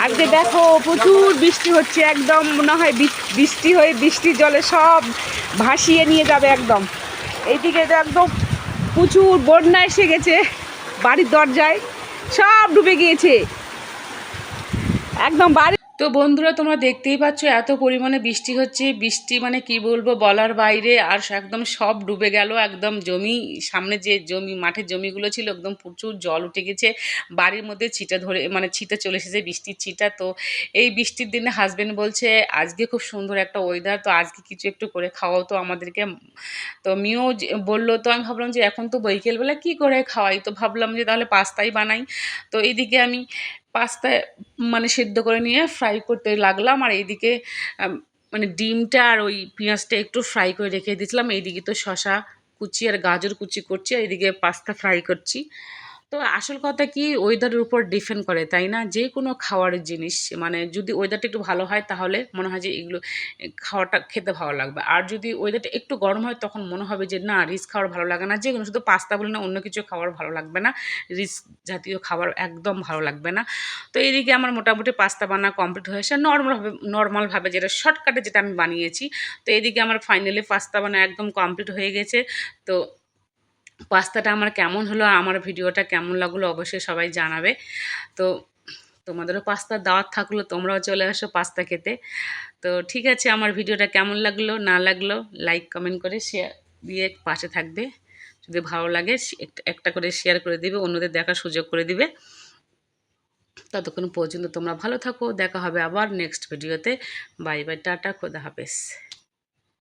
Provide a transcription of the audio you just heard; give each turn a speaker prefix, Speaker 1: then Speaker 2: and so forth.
Speaker 1: আজকে দেখো প্রচুর বৃষ্টি হচ্ছে, একদম মনে হয় বৃষ্টি হয়ে বৃষ্টির জলে সব ভাসিয়ে নিয়ে যাবে একদম। এইদিকে তো একদম প্রচুর বন্যা এসে গেছে, বাড়ির দরজায় সব ডুবে গিয়েছে একদম বাড়ি। তো বন্ধুরা তোমরা দেখতেই পাচ্ছ এত পরিমাণে বৃষ্টি হচ্ছে, বৃষ্টি মানে কি বলবো বলার বাইরে। আর একদম সব ডুবে গেল, একদম জমি, সামনে যে জমি মাঠের জমিগুলো ছিল একদম প্রচুর জল উঠে গেছে, বাড়ির মধ্যে ছিটা ধরে মানে ছিটা চলে এসেছে বৃষ্টির ছিটা। তো এই বৃষ্টির দিনে হাজব্যান্ড বলছে আজকে খুব সুন্দর একটা ওয়েদার, তো আজকে কিছু একটু করে খাওয়াও তো আমাদেরকে। তো মিও বললো, তো আমি ভাবলাম যে এখন তো বিকেলবেলা কী করে খাওয়াই, তো ভাবলাম যে তাহলে পাস্তাই বানাই। তো এইদিকে আমি পাস্তা মানে সেদ্ধ করে নিয়ে ফ্রাই করতে লাগলাম, আর এইদিকে মানে ডিমটা আর ওই পেঁয়াজটা একটু ফ্রাই করে রেখে দিয়েছিলাম। এইদিকে তো শশা কুচি আর গাজর কুচি করছি, আর এইদিকে পাস্তা ফ্রাই করছি। তো আসল কথা কি, ওয়েদারের উপর ডিপেন্ড করে, তাই না? যে কোনো খাওয়ারের জিনিস মানে যদি ওয়েদারটা একটু ভালো হয় তাহলে মনে হয় যে এগুলো খাওয়াটা খেতে ভালো লাগবে, আর যদি ওয়েদারটা একটু গরম হয় তখন মনে হবে যে না রিচ খাওয়ার ভালো লাগে না। যে কোনো শুধু পাস্তা বলে না, অন্য কিছু খাওয়ার ভালো লাগবে না, রিচ জাতীয় খাবার একদম ভালো লাগবে না। তো এইদিকে আমার মোটামুটি পাস্তা বানা কমপ্লিট হয়েছে নর্মালভাবে যেটা শর্টকাটে যেটা আমি বানিয়েছি। তো এইদিকে আমার ফাইনালি পাস্তা বানা একদম কমপ্লিট হয়ে গেছে। তো পাস্তাটা আমার কেমন হলো, আমার ভিডিওটা কেমন লাগলো অবশ্যই সবাই জানাবে। তো তোমাদেরও পাস্তার দাওয়াত থাকলো, তোমরাও চলে আসো পাস্তা খেতে। তো ঠিক আছে, আমার ভিডিওটা কেমন লাগলো না লাগলো লাইক কমেন্ট করে শেয়ার দিয়ে পাশে থাকবে। যদি ভালো লাগে একটা করে শেয়ার করে দিবে, অন্যদের দেখার সুযোগ করে দিবে। ততক্ষণ পর্যন্ত তোমরা ভালো থাকো, দেখা হবে আবার নেক্সট ভিডিওতে। বাই বাই, টাটা, খোদা হাফেজ।